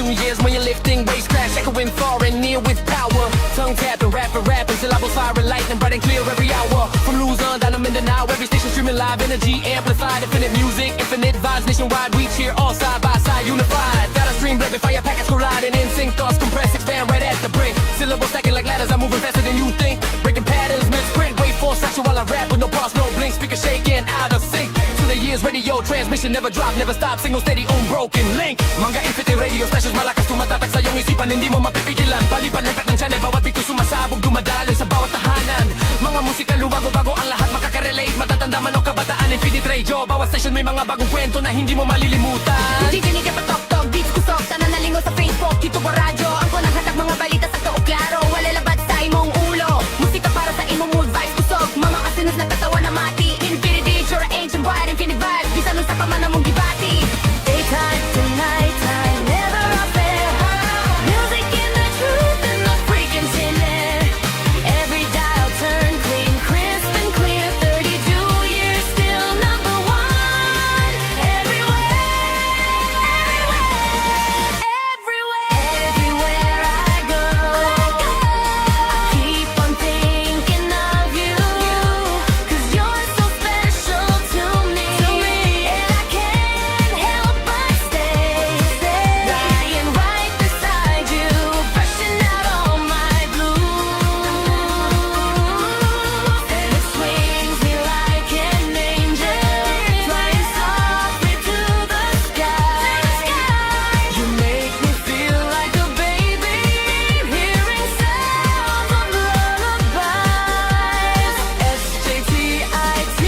2 years when you're lifting weights, crash echoing far and near with power. Tongue tapping, rapping, syllables firing light and bright and clear every hour. From Luzon down to Mindanao, every station streaming live, energy amplified, infinite music, infinite vibes, nationwide reach here, all side by side, unified. Data stream, blending fire packets colliding, in sync thoughts compress, expand right at the brink. Syllables stacking like ladders, I'm moving faster than you think. Breaking patterns, misprint, wait for section while I rap with no pause, no blink, speaker shaking out of sync. To the years, radio transmission never drop, never stop, single steady, unbroken link. Mga Infinite Radio Stations, malakas tumatatak sa iyong isipan, hindi mo mapipigilan. Palipan ng ng channel, bawat beat ko sumasabog, dumadaloy sa bawat tahanan. Mga musika lumago-bago ang lahat, makaka-relate, matatanda man o kabataan. Infinite Radio, bawat station may mga bagong kwento na hindi mo malilimutan. Didinig ka patok-tok, beats kusok, tanan na lingo sa Facebook, dito pa radyo. Ang kunang hatag mga balita sa tao klaro, wala labad sa imong ulo. Musika para sa imong mood, vibes kusok, mga kasinos na katawa na mati. Infinity, sure ancient wide, infinite vibes, bisa nun sa pamana mong gibati. Daytime to nighttime, never up there. Music in the truth and the frequency net. Every dial turn clean, crisp and clear. 32 years still number one. Everywhere, everywhere I go. I keep on thinking of you, 'cause you're so special to me. And I can't help but stay, lying right beside you, brushing out all my blues. And it swings me like an angel, flying softly to the sky. You make me feel like a baby, hearing sounds of lullabies. SJTIT,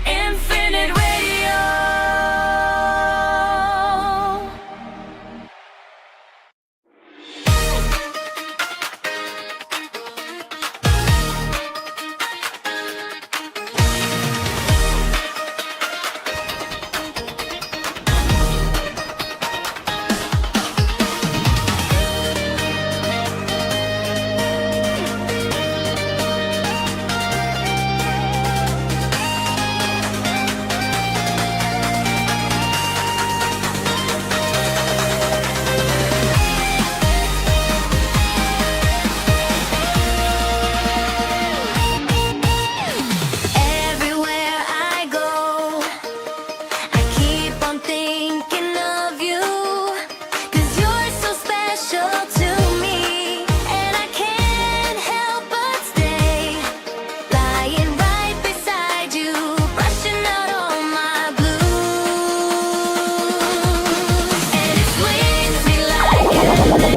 Infinite Radio. Everywhere I go, I keep on thinking of you, 'cause you're so special to me. And I can't help but stay, lying right beside you, brushing out all my blues. And it swings me like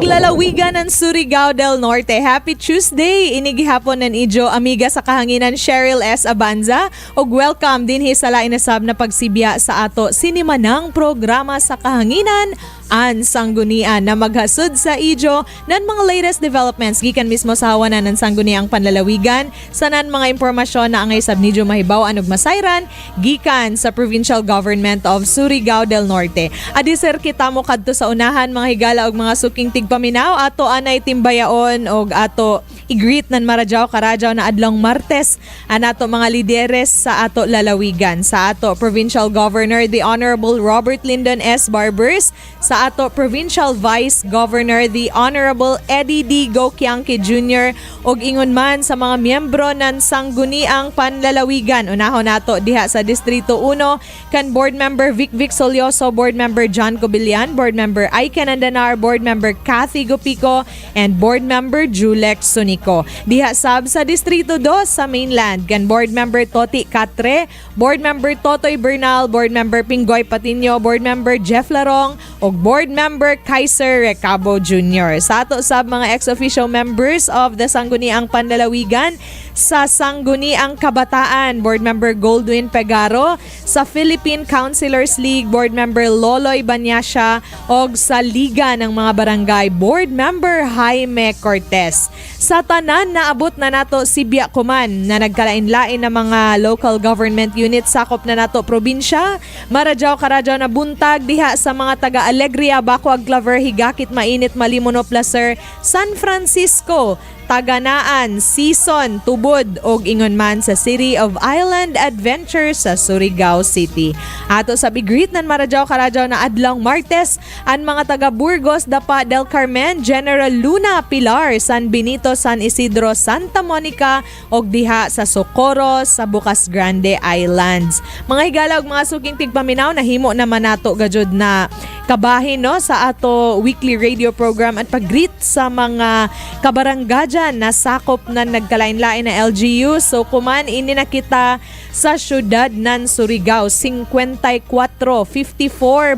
Lalawigan ng Surigao del Norte. Happy Tuesday! Inigihapon ng idyo amiga sa kahanginan Sherryl Abanza o welcome din sa lain na sab na pagsibya sa ato sinimanang programa sa kahanginan ang Sanggunian na maghasud sa idyo ng mga latest developments gikan mismo sa hawanan ng Sangguniang Panlalawigan sanan mga impormasyon na angay sab nidyo mahibaw anog masayran gikan sa Provincial Government of Surigao del Norte. Adi sir kita mo kadto sa unahan mga higala og mga suking tigpaminaw ato anay timbayaon og ato i-greet nan maradyaw karadyaw na adlong Martes anato mga lideres sa ato lalawigan. Sa ato Provincial Governor the Honorable Robert Lyndon S. Barbers, sa ato Provincial Vice Governor the Honorable Eddie D. Gokiangke Jr. og ingon man sa mga miyembro ng Sangguniang Panlalawigan. Unahon nato diha sa Distrito 1 kan Board Member Vic Solioso, Board Member John Cobillan, Board Member Ike Nandanar, Board Member Kathy Gopico, and Board Member Julek Sunico. Diha sab sa Distrito 2 sa mainland kan Board Member Toti Catre, Board Member Totoy Bernal, Board Member Pinggoy Patinio, Board Member Jeff Larong, og Board Member Kaiser Recabo Jr. Sa ato sab mga ex-officio members of the Sangguniang Panlalawigan, sa Sangguniang Kabataan, Board Member Goldwyn Pegaro, sa Philippine Councilors League, Board Member Loloy Banyasya, og sa Liga ng mga Barangay, Board Member Jaime Cortez. Sa tanan naabot na nato Sibya Kuman na nagkalain-lain na mga local government units sakop na nato probinsya. Maradyaw karadyaw na buntag diha sa mga taga Alegria, Bacoag, Claver, Higakit, Mainit, Malimono, Placer, San Francisco, taganaan season tubod og ingon man sa City of Island Adventure sa Surigao City. Ato sa bigreet nan maradyaw karadyaw na adlong Martes ang mga taga Burgos, Dapa, Del Carmen, General Luna, Pilar, San Benito, San Isidro, Santa Monica og diha sa Socorro sa Bukas Grande Islands. Mga higala og mga suking tigpaminaw nahimo naman nato gajud na kabahin no sa ato weekly radio program at pag-greet sa mga kabaranggajan na sakop na nagkalain-lain na LGU. So kuman ini na kita sa syudad ng Surigao, 54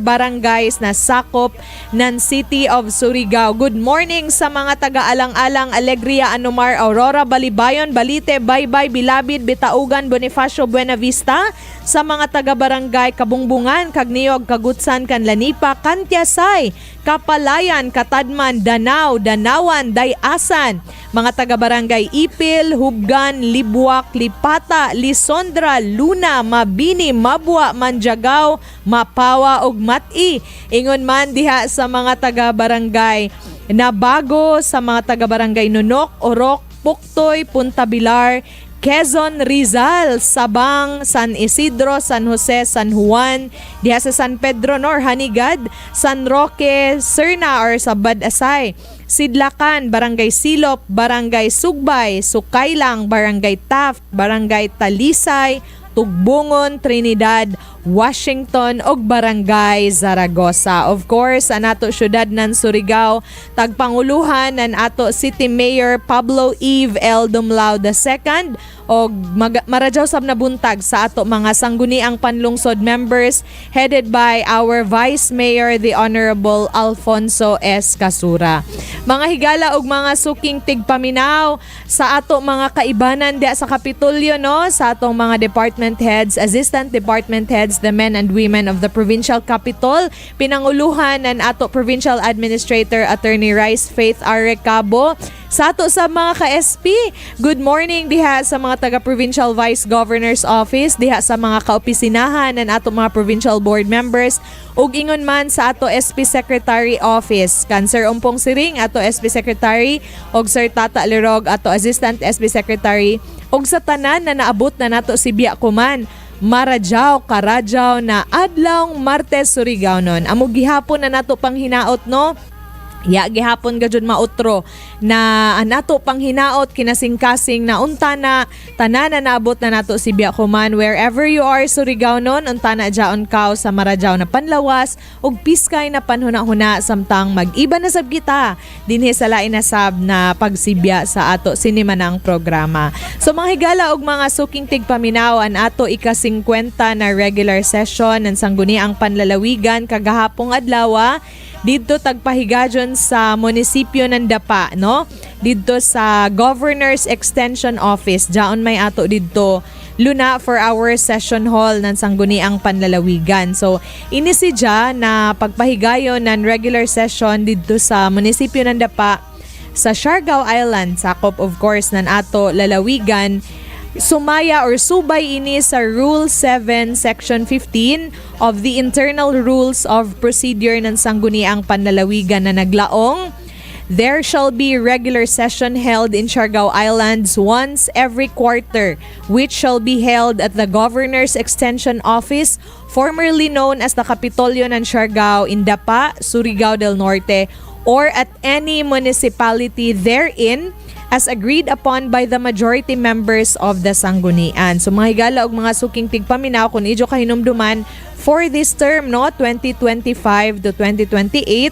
barangays na sakop ng City of Surigao. Good morning sa mga taga-alang-alang, Alegria, Anumar, Aurora, Balibayon, Balite, Baybay, Bilabid, Bitaugan, Bonifacio, Buena Vista, sa mga taga-barangay Kabungbungan, Kagniyog, Kagutsan, Kanlanipa, Kantiasay, Kapalayan, Katadman, Danau, Danawan, Dayasan, mga taga-barangay Ipil, Hubgan, Libuak, Lipata, Lisondra, Luna, Mabini, Mabwa, Manjagaw, Mapawa ug Mati. Ingon man diha sa mga taga-barangay Nabago, sa mga taga-barangay Nunok, Orok, Puktoy, Punta Bilar, Quezon, Rizal, Sabang, San Isidro, San Jose, San Juan, diha sa San Pedro Nor, Hanigad, San Roque, Serna or sa Badasay, Sidlakan, Barangay Silop, Barangay Sugbay, Sukaylang, Barangay Taft, Barangay Talisay, Tugbungon, Trinidad, Washington ug Barangay Zaragoza. Of course, ang ato syudad ng Surigao, tagpanguluhan ng ato City Mayor Pablo Eve L. Dumlao II og maradyaw sab na buntag sa ato mga sangguniang panlungsod members headed by our Vice Mayor, the Honorable Alfonso S. Casura. Mga higala og mga suking tigpaminaw sa ato mga kaibanan diya sa Kapitolyo no, sa atong mga department heads, assistant department heads, the men and women of the provincial capital, pinanguluhan ng ato provincial administrator Attorney Rice Faith R. Recabo, sa ato sa mga ka-SP. Good morning diha sa mga taga-provincial vice governor's office, diha sa mga kaopisinahan ng ato mga provincial board members, ug ingon man sa ato SP Secretary Office, Cancer Umpong Siring, ato SP Secretary, og Sir Tata Lirog, ato Assistant SP Secretary, og sa tanan na naabot na nato si Biya Kuman, maradyaw, karadyaw na adlong Martes Surigao nun. Amo gihapon na nato pang hinaot no, ya gihapon gajud mautro na nato pang hinaot kinasing-kasing na unta na tanan na naabot na nato si Biya Kuman. Wherever you are Surigao nun, unta na jaon kaw sa maradyaw na panlawas ug piskay na panhuna-huna samtang mag-iba na sab kita dinhi sa lain na sab na pagsibya sa ato sinimanang programa. So mga higala og mga suking tigpaminaw ang ato ika-50 na regular session ng Sangguniang Panlalawigan kagahapong adlaw dito tagpahigajon sa munisipyo ng Dapa no, dito sa Governor's Extension Office. Diaon may ato dito Luna for our session hall ng Sangguniang Panlalawigan. So inisidya na pagpahigayon ng regular session dito sa munisipyo ng Dapa sa Siargao Island, sakop of course ng ato lalawigan. Sumaya or subay ini sa Rule 7 Section 15 of the Internal Rules of Procedure ng Sangguniang Panlalawigan na naglaong, there shall be regular session held in Siargao Islands once every quarter, which shall be held at the Governor's Extension Office, formerly known as the Kapitolyo ng Siargao in Dapa, Surigao del Norte, or at any municipality therein as agreed upon by the majority members of the Sanggunian. So mga higala og mga suking tigpaminaw kung idyo kahinumduman for this term no, 2025 to 2028,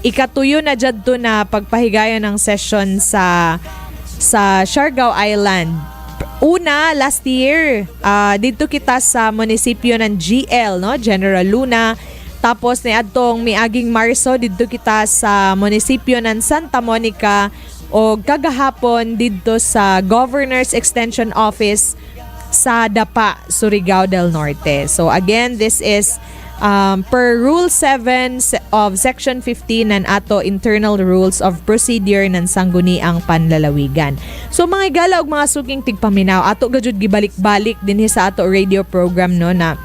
ikatuyo na jadto na pagpahigayon ng session sa Siargao Island. Una, last year, dito kita sa munisipyo ng GL, no, General Luna. Tapos niadtong miaging Marso dito kita sa munisipyo ng Santa Monica, o kagahapon dito sa Governor's Extension Office sa Dapa, Surigao del Norte. So again, this is per Rule 7 of Section 15 ng ato Internal Rules of Procedure ng Sangguniang Panlalawigan. So mga igala og mga suking tigpaminaw, ato gajud gibalik-balik dinhi sa ato radio program no, na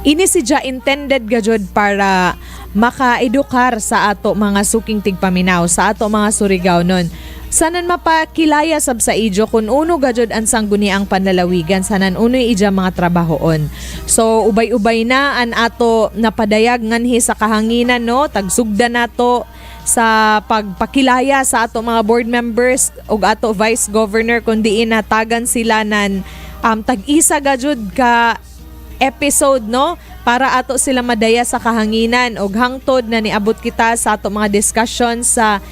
ini sidya intended gajud para maka-edukar sa ato mga suking tigpaminaw, sa ato mga Surigao nun, sanan mapakilaya sab sa ijo kun uno gajud ang sangguniang panlalawigan sanan unoy ija mga trabahoon. So ubay-ubay na an ato napadayag nganhi sa kahanginan no, tagsugda nato sa pagpakilaya sa ato mga board members ug ato vice governor kundi inatagan sila nan tag-isa gajud ka episode no para ato sila madaya sa kahanginan ug hangtod na niabot kita sa ato mga discussions sa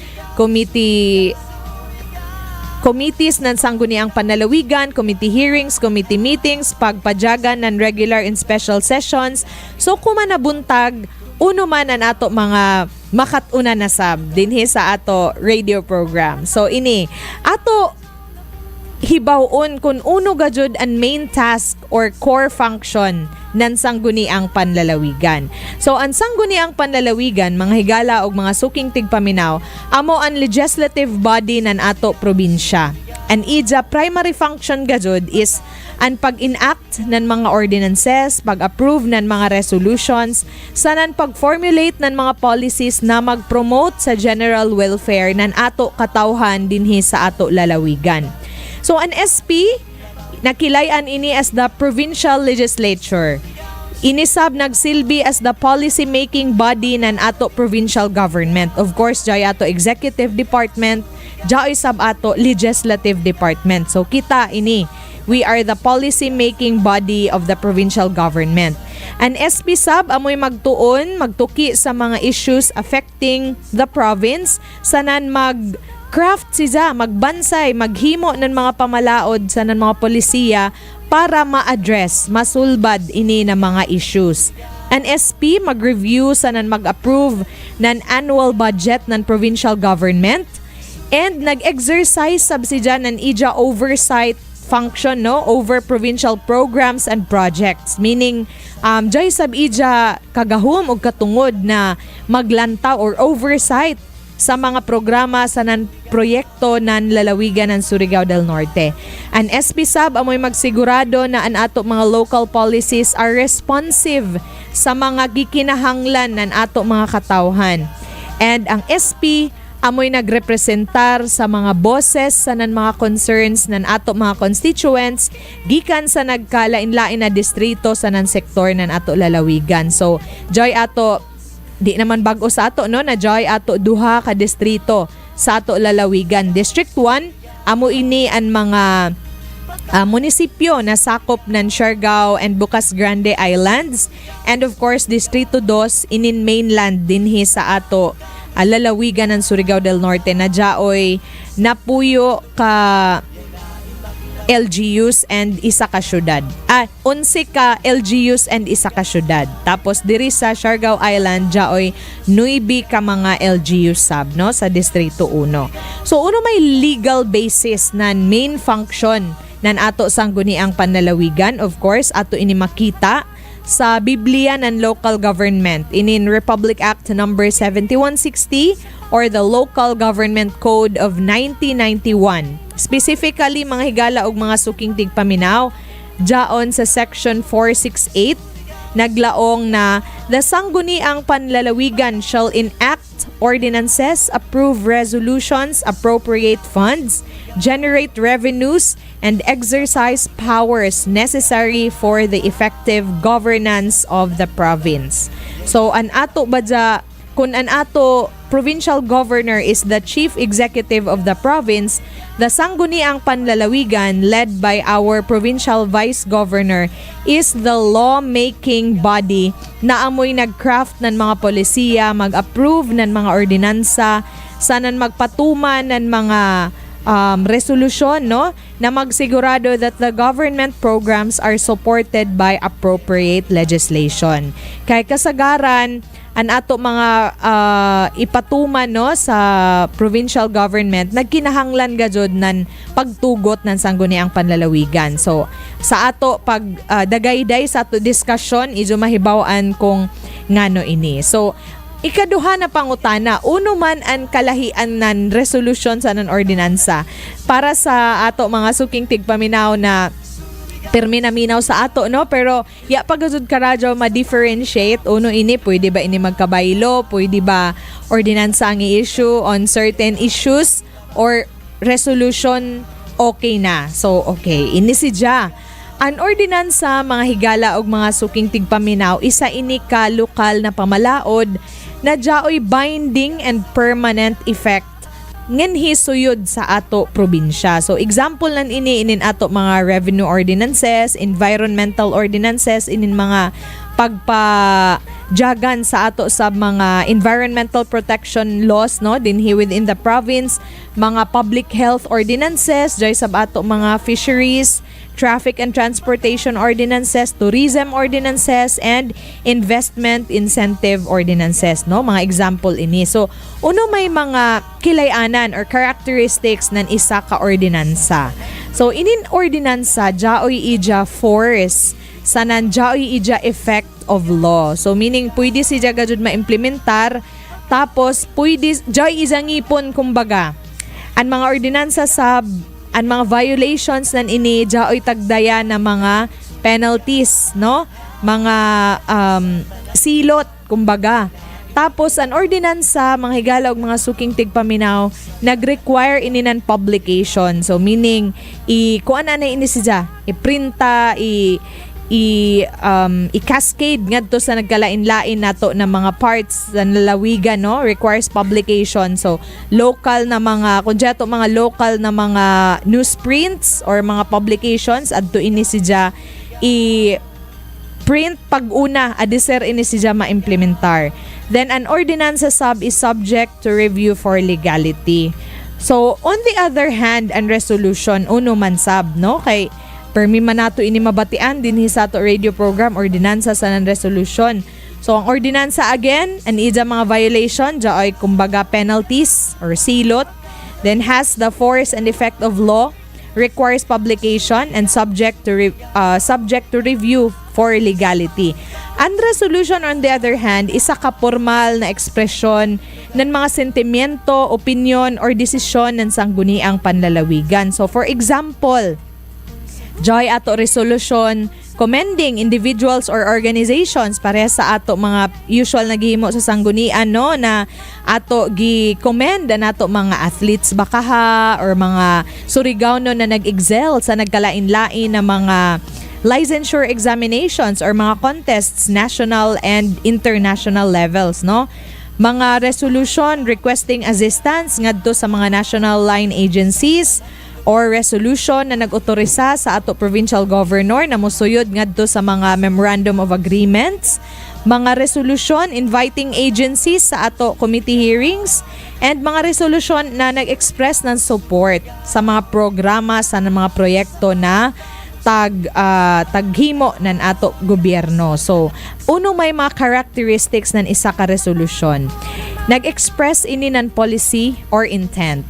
committees ng Sangguniang Panlalawigan, committee hearings, committee meetings, pagpadyagan ng regular and special sessions. So kuman nabuntag uno man ang ato mga makatuna na sab dinhi sa ato radio program. So ini ato hibawon kung uno gajud ang main task or core function ng Sangguniang Panlalawigan. So ang Sangguniang Panlalawigan, mga higala o mga suking tigpaminaw, amo ang legislative body ng ato probinsya. An ija primary function gajud is ang pag-enact ng mga ordinances, pag-approve ng mga resolutions, sanan pag-formulate ng mga policies na mag-promote sa general welfare ng ato katawhan dinhi sa ato lalawigan. So an SP, nakilayan ini as the provincial legislature. Inisab nagsilbi as the policy-making body ng ato provincial government. Of course, jay ato executive department, jay sab ato legislative department. So kita ini, we are the policy-making body of the provincial government. An SP sab amoy magtuki sa mga issues affecting the province, sanan craft siya, magbansay, maghimo ng mga pamalaod sa ng mga polisiya para ma-address, masulbad ini na mga issues. An SP mag-review sa ng mag-approve ng annual budget ng provincial government and nag-exercise subsidya ng ija oversight function no over provincial programs and projects, meaning jay sab ija kagahom o katungod na maglantaw or oversight sa mga programa sa nan proyekto nan lalawigan ng Surigao del Norte. An SP sab amoy magsigurado na an ato mga local policies are responsive sa mga gikinahanglan nan ato mga katawhan. And ang SP amoy nagrepresentar sa mga boses sa nan mga concerns nan ato mga constituents gikan sa nagkalain-lain na distrito sa nan sektor nan ato lalawigan. So, joy ato di naman bago sa ato no na joy ato duha ka distrito sa ato lalawigan. District 1 amo ini ang mga munisipyo na sakop ng Siargao and Bukas Grande Islands, and of course Distrito 2 inin mainland dinhi sa ato lalawigan ng Surigao del Norte na jaoy napuyo ka LGUs and isa ka syudad. 11 ka LGUs and isa ka syudad. Tapos diri sa Siargao Island jaoy 9 ka mga LGUs sab no sa Distrito 1. So uno may legal basis nan main function nan ato Sangguniang Panlalawigan. Of course ato ini makita sa Biblia ng local government in Republic Act number 7160 or the Local Government Code of 1991. Specifically, mga higala og mga suking tigpaminaw, jaon sa Section 468, naglaong na the Sangguniang Panlalawigan shall enact ordinances, approve resolutions, appropriate funds, generate revenues, and exercise powers necessary for the effective governance of the province. So, an ato badya, kung an ato provincial governor is the chief executive of the province, the Sangguniang Panlalawigan led by our provincial vice governor is the law-making body na amoy nag-craft ng mga polisiya, mag-approve ng mga ordinansa, sanan magpatuman ng mga resolution no na magsigurado that the government programs are supported by appropriate legislation. Kay kasagaran an ato mga ipatuman no sa provincial government nagkinahanglan gajud nan pagtugot ng Sangguniang Panlalawigan. So sa ato pag dagayday sa ato discussion ijo mahibaw-an kung ngano ini. So ikaduha na pangutana, uno man ang kalahian nan resolution sa nan ordinansa para sa ato mga suking tigpaminaw na terminaminaw sa ato no, pero ya pagazud karadyo ma-differentiate uno ini pwede ba ini magkabaylo, pwede ba ordinansa ang i-issue on certain issues, or resolution okay na. So okay, ini si Ja. An ordinansa mga higala og mga suking tigpaminaw isa ini ka lokal na pamalaod na jaoy binding and permanent effect ngenhi suyod sa ato probinsya. So example nan inin ato mga revenue ordinances, environmental ordinances, inin mga pagpajagan sa ato sa mga environmental protection laws no dinhi within the province, mga public health ordinances jay sab ato mga fisheries, traffic and transportation ordinances, tourism ordinances, and investment incentive ordinances, no? Mga example ini. So, uno may mga kilayanan or characteristics ng isa ka ordinansa. So, inin ordinansa, jaoy ija force, sanan jaoy ija effect of law. So, meaning, pwede siya gajud ma-implementar, tapos, pwede, jaoy ija ngipon, kumbaga. Ang mga ordinansa sa ang mga violations nan ini jaoy tagdaya na mga penalties, no? Mga silot, kumbaga. Tapos ang ordinansa, mga higala og mga suking tigpaminaw, nag-require ini nan publication. So meaning kuan na ini siya, iprinta, i-cascade ngadto sa nagkalain-lain nato na mga parts sa lalawigan, no? Requires publication. So local na mga kunjato mga local na mga newsprints or mga publications adto ini siya i-print pag-una adiser ini siya ma-implementar. Then an ordinance sub is subject to review for legality. So on the other hand, an resolution uno man sab, no? Kay permi man nato ini mabatian dinhi sa ato radio program ordinansa sa non-resolution. So ang ordinansa again, an ija mga violation jaoy kumbaga penalties or silot, then has the force and effect of law, requires publication, and subject to review for legality. Ang resolution on the other hand, isa ka formal na ekspresyon ng mga sentimiento, opinion, or desisyon ng sangguniang panlalawigan. So for example, joy ato resolution commending individuals or organizations pareha sa ato mga usual na gihimo sa sanggunian, no, na ato gi-commend nato mga athletes bakaha or mga Surigao na nag-excel sa nagkalain-lain na mga licensure examinations or mga contests national and international levels, no. Mga resolution requesting assistance ngadto sa mga national line agencies or resolution na nag-otorisa sa ato provincial governor na musuyod ngadto sa mga memorandum of agreements, mga resolution inviting agencies sa ato committee hearings, and mga resolution na nag-express ng support sa mga programa sa mga proyekto na taghimo ng ato gobyerno. So, uno may mga characteristics ng isa ka resolution. Nag-express ini ng policy or intent.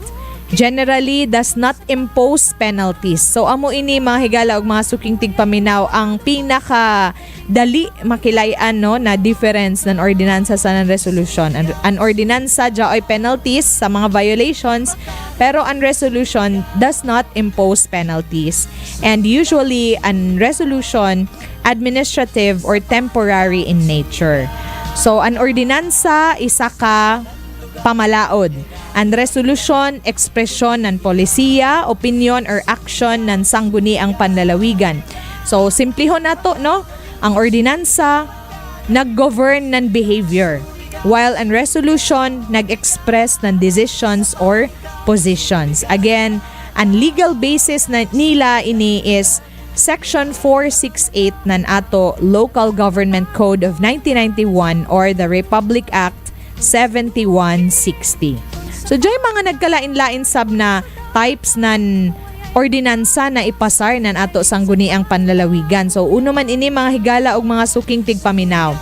Generally does not impose penalties. So amo ini mga higala og mga suking tigpaminaw ang pinaka dali makilayan, no, na difference ng ordinansa sa resolution. An ordinansa jaoy penalties sa mga violations, pero an resolution does not impose penalties. And usually an resolution administrative or temporary in nature. So an ordinansa isa ka pamalaod. Ang resolution, ekspresyon ng polisiya, opinion or action ng sangguniang panlalawigan. So, simplihon nato, no? Ang ordinansa, nag-govern ng behavior. While ang resolution, nag-express ng decisions or positions. Again, ang legal basis na nila ini is Section 468 ng ato Local Government Code of 1991 or the Republic Act 7160. So, joy mga nagkalain-lain sab na types ng ordinansa na ipasar ng ato sangguniang panlalawigan. So, uno man ini mga higala og mga suking tigpaminaw.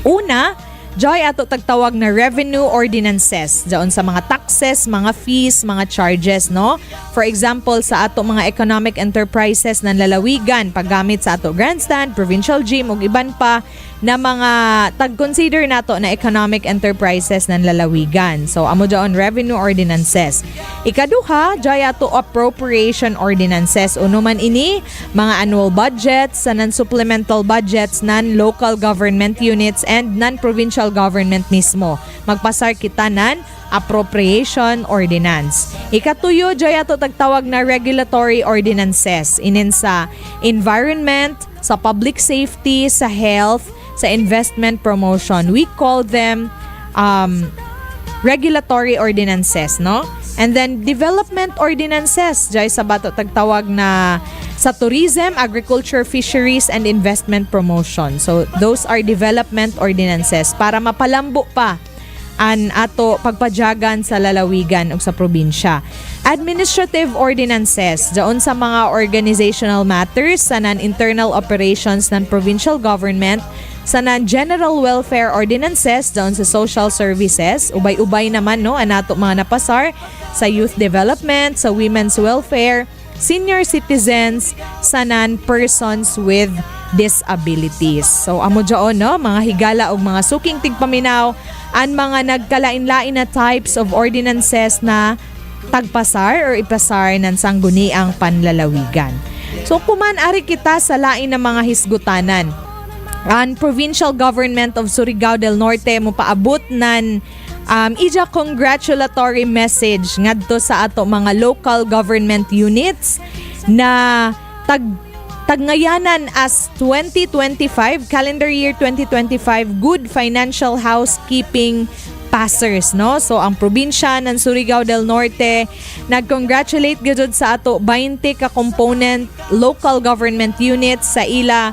Una, joy ato tagtawag na revenue ordinances. Diyon sa mga taxes, mga fees, mga charges, no? For example, sa ato mga economic enterprises ng lalawigan, paggamit sa ato grandstand, provincial gym, ug iban pa, na mga tag-consider nato na economic enterprises ng lalawigan. So amo dyan revenue ordinances. Ikaduha, dyan to appropriation ordinances. Uno man ini, mga annual budgets, supplemental budgets ng local government units and non-provincial government mismo. Magpasar kita ng appropriation ordinance. Ikatuyo, dyan to tagtawag na regulatory ordinances. Inin sa environment, sa public safety, sa health, sa investment promotion. We call them regulatory ordinances, no? And then development ordinances, dyan sa bato tagtawag na sa tourism, agriculture, fisheries, and investment promotion. So those are development ordinances para mapalambo pa an ato pagpadyagan sa lalawigan o sa probinsya. Administrative ordinances, doon sa mga organizational matters, sa non-internal operations ng provincial government, sa non-general welfare ordinances, doon sa social services, ubay-ubay naman no, an ato mga napasar, sa youth development, sa women's welfare, senior citizens, sa non-persons with disabilities. So amo dyan no, mga higala o mga suking tigpaminaw, ang mga nagkalain-lain na types of ordinances na tagpasar or ipasar ng sangguniang panlalawigan. So kuman ari kita sa lain ng mga hisgutanan. Ang Provincial Government of Surigao del Norte mo paabot ng ija congratulatory message ngadto sa ato mga local government units na tagngayanan as 2025, calendar year 2025, good financial housekeeping passers, no? So ang probinsya ng Surigao del Norte nag-congratulate gud sa ato 20 ka component local government units sa ila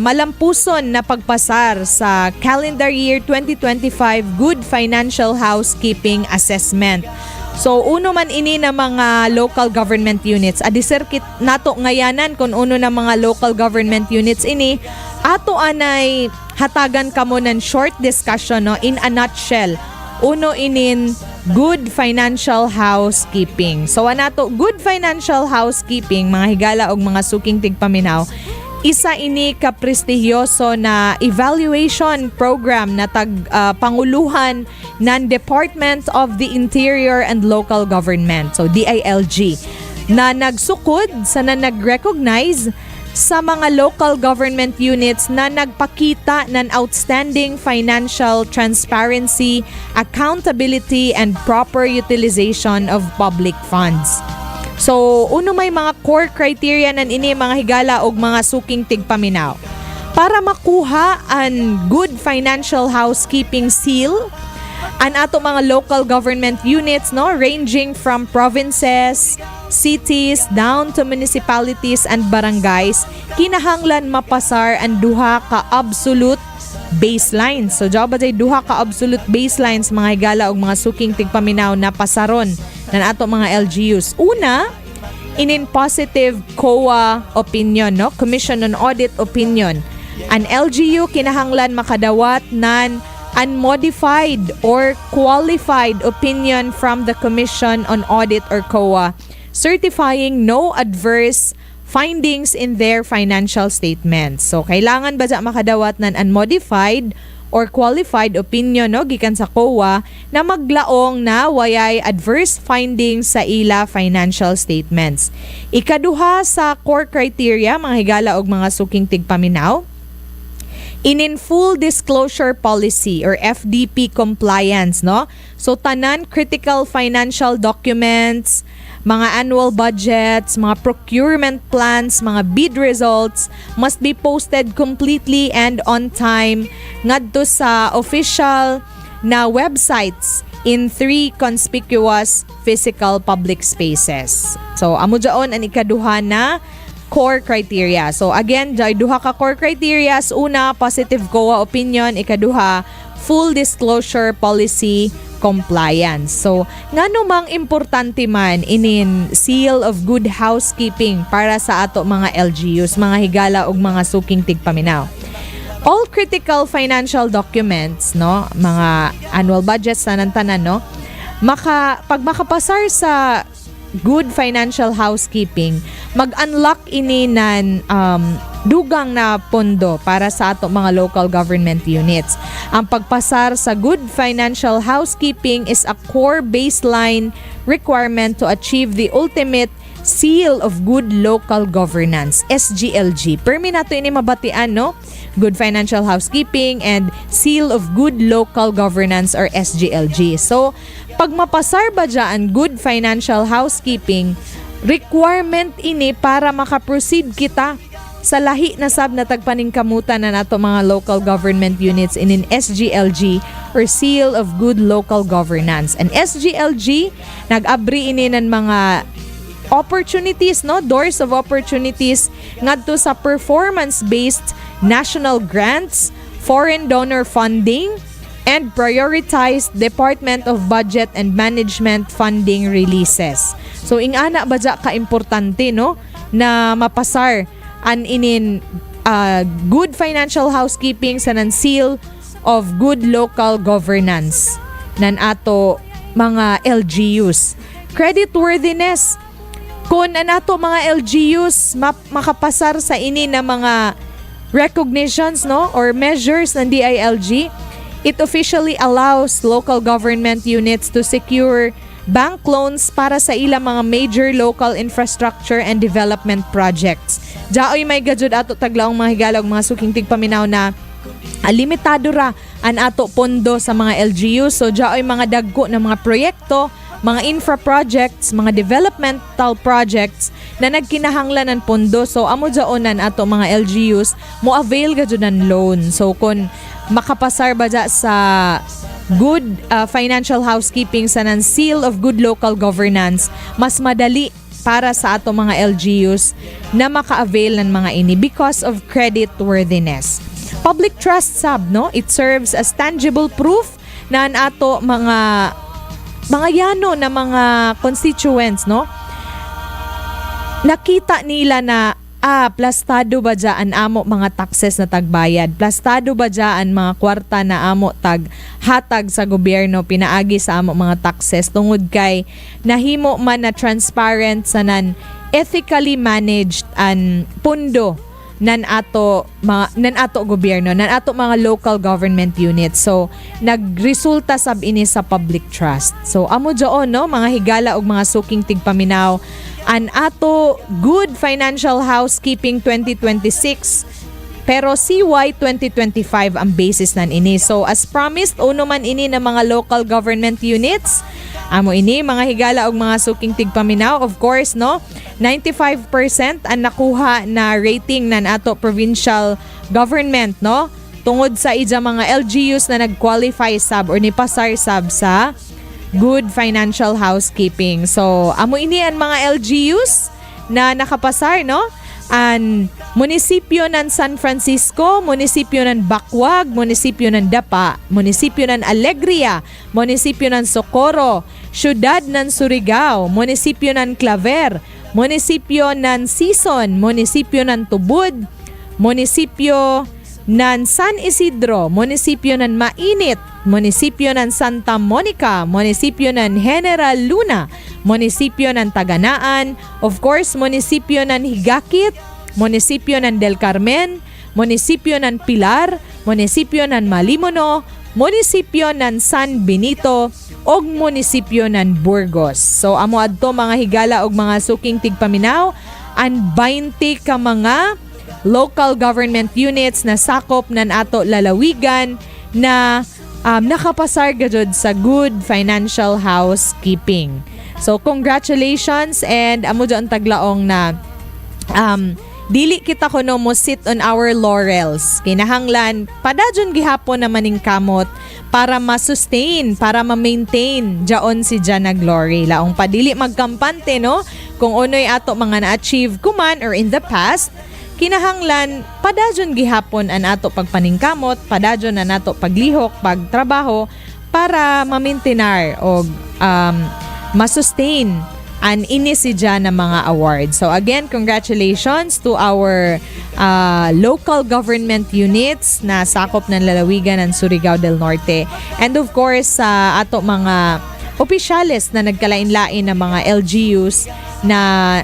malampuson na pagpasar sa calendar year 2025 good financial housekeeping assessment. So uno man ini na mga local government units, adisirkit nato ngayanan kung uno na mga local government units ini, ato anay hatagan kamo ng short discussion no, in a nutshell. Uno inin good financial housekeeping. So anato good financial housekeeping, mga higala og mga suking tigpaminaw, isa ini ka prestigiyoso na evaluation program na panguluhan ng Department of the Interior and Local Government, so DILG, na nagsukod sa na nag-recognize sa mga local government units na nagpakita ng outstanding financial transparency, accountability, and proper utilization of public funds. So, uno may mga core criteria nan ini mga higala og mga suking tigpaminaw. Para makuha ang good financial housekeeping seal, ang ato mga local government units no, ranging from provinces, cities, down to municipalities and barangays, kinahanglan mapasar ang duha ka absolute baselines. So, diyan ba duha ka absolute baselines mga higala og mga suking tigpaminaw na pasaron ng ato mga LGUs. Una, inin positive COA opinion, no? Commission on Audit opinion. An LGU kinahanglan makadawat ng unmodified or qualified opinion from the Commission on Audit or COA, certifying no adverse findings in their financial statements. So, kailangan ba dyan makadawat ng unmodified or qualified opinion no, gikan sa COA na maglaong na wayay adverse findings sa ila financial statements. Ikaduha sa core criteria, mga higala og mga suking tigpaminaw, in full disclosure policy or FDP compliance, no? So tanan critical financial documents, mga annual budgets, mga procurement plans, mga bid results must be posted completely and on time ngadto sa official na websites in 3 conspicuous physical public spaces. So amo dyaon ang ikaduha na core criteria. So again, jay duha ka core criteria. Una, positive COA opinion. Ikaduha, full disclosure policy compliance. So, ngano mang importante man inin seal of good housekeeping para sa ato mga LGUs, mga higala ug mga suking tigpaminaw. All critical financial documents, no, mga annual budgets tanan-tanan, no, pag makapasar sa good financial housekeeping, mag-unlock ini nan dugang na pondo para sa ato mga local government units. Ang pagpasar sa good financial housekeeping is a core baseline requirement to achieve the ultimate Seal of Good Local Governance, SGLG. Permi nato ini mabatian, no? Good Financial Housekeeping and Seal of Good Local Governance or SGLG. So, pag mapasar ba dyan Good Financial Housekeeping, requirement ini para makaproceed kita sa lahi na sab na tagpaningkamutan na nato mga local government units in an SGLG or Seal of Good Local Governance. And SGLG, nag-abri ini ng mga opportunities, no? Doors of opportunities ngadto sa performance-based national grants, foreign donor funding, and prioritized Department of Budget and Management funding releases. So ingana ba dya ka-importante, no? Na mapasar an inin good financial housekeeping sa nan Seal of Good Local Governance nan ato mga LGUs. Creditworthiness. Kung anato mga LGUs makapasar sa ini na mga recognitions, no, or measures ng DILG, it officially allows local government units to secure bank loans para sa ilang mga major local infrastructure and development projects. Jaoy may gajud ato taglaong mga higalog mga suking tigpaminaw na limitado ra an ato pondo sa mga LGUs. So jaoy mga dagko na mga proyekto, mga infra projects, mga developmental projects na nagkinahanglan ng pondo. So amo jaonan ato mga LGUs mo avail gajud ng loan. So kung makapasar ba dya sa good financial housekeeping sa nan Seal of Good Local Governance, mas madali para sa ato mga LGUs na maka-avail ng mga ini because of credit worthiness. Public trust sab, no? It serves as tangible proof na an ato mga yano na mga constituents, no? Nakita nila na plastado ba dyan amo mga taxes na tagbayad? Plastado ba dyan mga kwarta na amo hatag sa gobyerno pinaagi sa amo mga taxes tungod kay nahimo man na transparent sa nan ethically managed an pundo nan ato gobyerno, nan ato mga local government units. So nagresulta sab ini sa public trust. So amo joon, no, mga higala og mga suking tigpaminaw an ato Good Financial Housekeeping 2026 pero CY 2025 ang basis nan ini. So as promised, uno man ini ng mga local government units. Amo ini mga higala og mga suking tigpaminaw, of course, no, 95% ang nakuha na rating nan ato provincial government, no, tungod sa ija mga LGUs na nag-qualify sab or nipasar sab sa Good Financial Housekeeping. So amo ini ang mga LGUs na nakapasar, no, an munisipyo ng San Francisco, munisipyo ng Bakwag, munisipyo ng Dapa, munisipyo ng Alegria, munisipyo ng Socorro, siyudad ng Surigao, munisipyo ng Claver, munisipyo ng Sison, munisipyo ng Tubod, munisipyo ng San Isidro, munisipyo ng Mainit, munisipyo ng Santa Monica, munisipyo ng General Luna, munisipyo ng Taganaan, of course, munisipyo ng Higakit, munisipyo ng Del Carmen, munisipyo ng Pilar, munisipyo ng Malimono, munisipyo ng San Benito, og munisipyo ng Burgos. So amo adto mga higala og mga suking tigpaminaw an 20 ka mga local government units na sakop nan ato lalawigan na nakapasar gajud sa Good Financial Housekeeping. So congratulations, and amo dyan taglaong na dili kita kuno mo sit on our laurels. Kinahanglan padadyon gihapon na maning kamot para ma-sustain, para ma-maintain jaon si Jana Glory. Laong padili magkampante, no? Kung unoy ato mga na-achieve kuman or in the past, kinahanglan padadyon gihapon an ato pagpaningkamot, padadyon na nato paglihok, pagtrabaho para ma-maintainar o ma-sustain an ini si Jana mga awards. So again, congratulations to our local government units na sakop ng lalawigan ng Surigao del Norte. And of course, sa ato mga opisyales na nagkalain-lain na mga LGUs na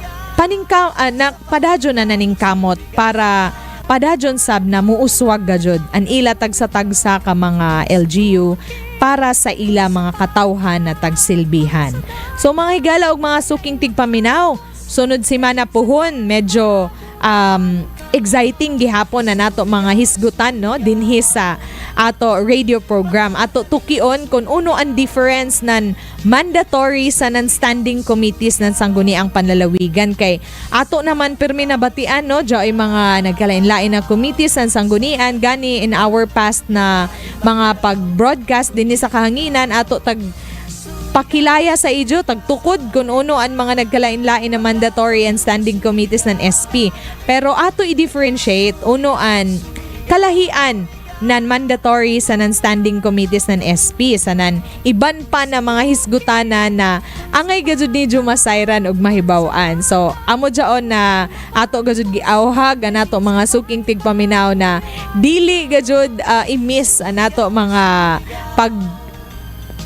padadyo na naningkamot para padadyon sab na muuswag gajud an ila tagsa-tagsa ka mga LGU para sa ila mga katawhan na tagsilbihan. So mga higala og mga suking tigpaminaw, sunod semana puhon medyo exciting gihapon na nato mga hisgutan no dinhi sa ato radio program. Ato tukion kung uno ang difference nan mandatory sa non-standing committees ng Sangguniang Panlalawigan kay ato naman permi nabatian no joy mga nagkalain-lain na committees ng Sanggunian gani in our past na mga pag-broadcast dinhi sa kahanginan ato tag pakilaya sa ijo tagtukod kung uno ang mga nagkalain-lain na mandatory and standing committees ng SP. Pero ato i-differentiate uno an kalahian nan mandatory sa non-standing committees ng SP sa nan iban pa na mga hisgutana na angay gajud ni masayran og mahibaw-an. So amo jaon na ato gajud giawhag anato mga suking tigpaminaw na dili gajud i-miss anato mga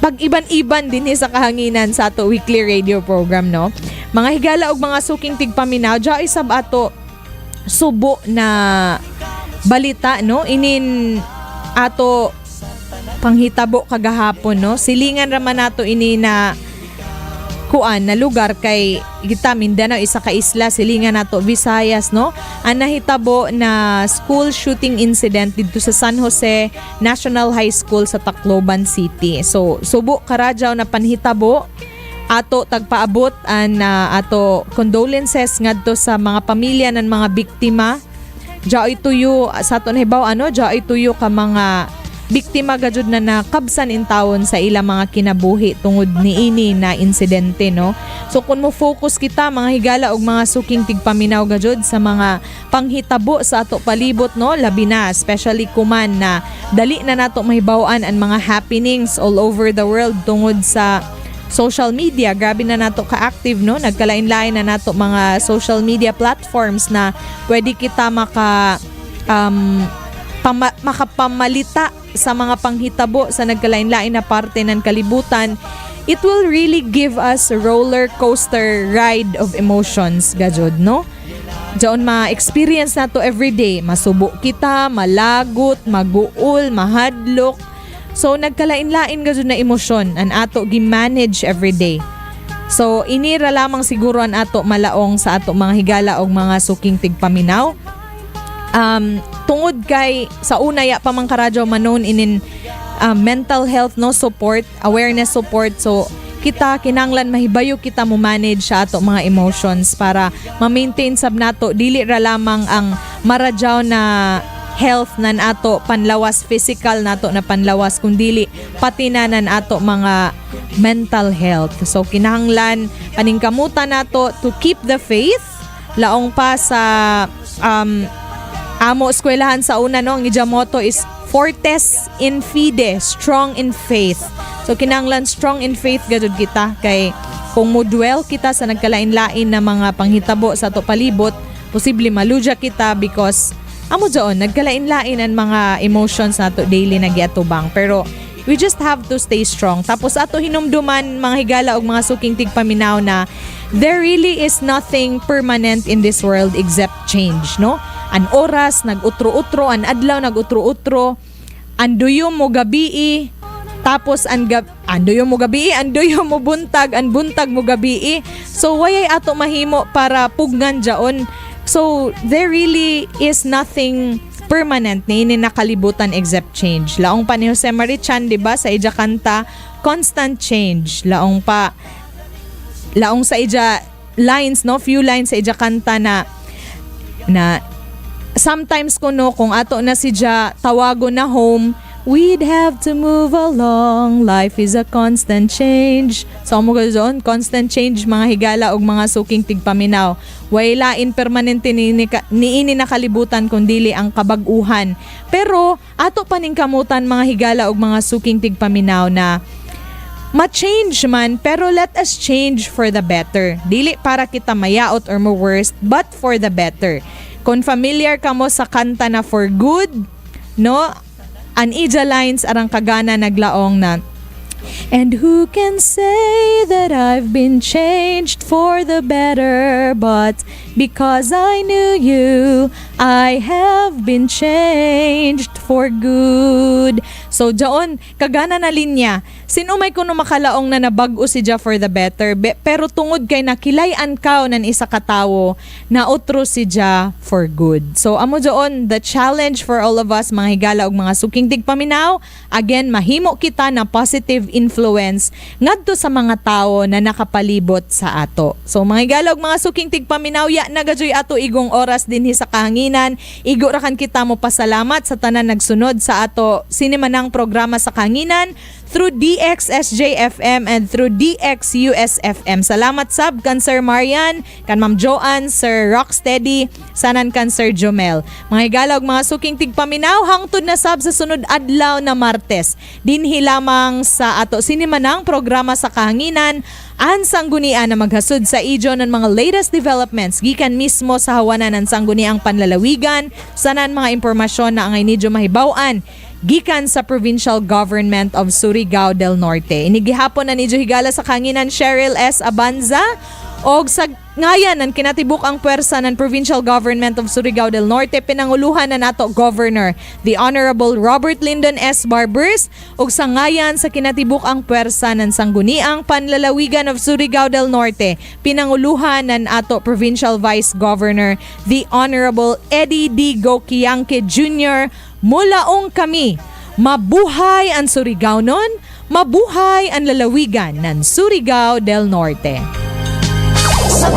pag-iban-iban din sa kahanginan sa ato weekly radio program no. Mga higala og mga suking tigpaminaw dya isab ato subo na balita no inin ato panghitabo kagahapon no. Silingan raman nato ini na kuan na lugar kay kita Mindanao isa ka isla silingan nato Visayas no. Ang nahitabo na school shooting incident dito sa San Jose National High School sa Tacloban City. So subo karadyaw na panhitabo ato tagpaabot an ato condolences ngadto sa mga pamilya ng mga biktima. Diya ituyo sa ato nahibaw diya ituyo ka mga biktima gajud na nakabsan in taon sa ilang mga kinabuhi tungod niini na insidente no. So kung mo focus kita mga higala og mga suking tigpaminaw gajud sa mga panghitabo sa ato palibot no labi na especially kuman na dali na nato mahibaw-an ang mga happenings all over the world tungod sa social media. Grabe na nato ka-active no. Nagkalain-lain na nato mga social media platforms na pwede kita makapamalita sa mga panghitabo sa nagkalain-lain na parte ng kalibutan. It will really give us a roller coaster ride of emotions gajud no. Diyon ma-experience nato everyday. Masubo kita, malagot, maguol, mahadlok. So nagkalain-lain gajud na emosyon an ato gi-manage everyday. So inira lamang siguro an ato malaong sa ato mga higala og mga suking tigpaminaw. Tungod kay sa una ya pa man karadyo manon inin mental health no support, awareness support. So kita kinanglan mahibayo kita mo manage sa ato mga emotions para ma-maintain sab nato dili ra lamang ang maradyaw na health nan ato panlawas physical nato na panlawas kundi pati na nan ato mga mental health. So kinahanglan paningkamutan nato to keep the faith laong pa sa amo eskwelahan sa una no ang ija motto is Fortes in Fide, strong in faith. So kinahanglan strong in faith gadud kita kay kung mo dwell kita sa nagkalain-lain na mga panghitabo sa ato palibot, posible maluja kita because amo jaon nagkalain-lain ang mga emotions nato daily nagiatubang. Pero we just have to stay strong. Tapos ato hinumduman mga higala og mga suking tigpaminaw na there really is nothing permanent in this world except change, no? An oras nag-utro-utro, an adlaw nag-utro-utro, anduyo mo gabii, tapos anduyo mo gabii, anduyo mo buntag, an buntag mo gabii. So wayay ato mahimo para pugnan jaon. So there really is nothing permanent ni nakalibutan except change. Laong pa ni Jose Marichan, di ba, sa ija kanta, constant change. Laong sa ija lines, no, few lines sa ija kanta na sometimes kuno kung ato na si ja tawago na home, we'd have to move along. Life is a constant change. So mo gazon, constant change mga higala og mga suking tigpaminaw. Way lain permanente niini nakalibutan kundili ang kabag-uhan. Pero ato paningkamutan mga higala og mga suking tigpaminaw na ma-change man, pero let us change for the better. Dili para kita mayaot or mo worst, but for the better. Kung familiar ka mo sa kanta na For Good, no? An ija lines arang kagana naglaong na And who can say that I've been changed for the better? But because I knew you, I have been changed for good. So, Jaon, kagana na linya. Sinumay ko no makalaong na nabag-o si Ja for the better. Pero tungod kay nakilayan ka nan isa katawo, na utro si Ja for good. So, amo Jaon, the challenge for all of us, mga higala og mga suking tigpaminaw, again, mahimo kita na positive influence ngadto sa mga tao na nakapalibot sa ato. So, mga higala og mga suking tigpaminaw, ya nagajoy ato igong oras dinhi sa kahanginan. Igo ra kan kita mo pasalamat sa tanan nagsunod sa ato sinimanang programa sa kahanginan through DXSJ-FM and through DXUS-FM. Salamat sab kan Sir Marian, kan Ma'am Joanne, Sir Rocksteady, sanan kan Sir Jomel. Mga higala og mga suking tigpaminaw, hangtod na sab sa sunod adlaw na Martes. Dinhi lamang sa ato sinimanang programa sa kahanginan, ang Sanggunian na maghasud sa ijo ng mga latest developments gikan mismo sa hawanan ng Sangguniang panlalawigan, sanan mga impormasyon na angay nidyo mahibaw-an gikan sa Provincial Government of Surigao del Norte. Inigihapon na nidyo higala sa kanginan Sherryl Abanza og sa ngayan ng kinatibuk ang puwersa ng Provincial Government of Surigao del Norte, pinanguluhan na nato Governor the Honorable Robert Lyndon S. Barbers, og sa ngayan sa kinatibuk ang puwersa ng Sangguniang Panlalawigan of Surigao del Norte, pinanguluhan ng ato Provincial Vice Governor the Honorable Eddie D. Gokiangke Jr. Mulaong kami, mabuhay ang Surigao nun, mabuhay ang lalawigan ng Surigao del Norte. Sa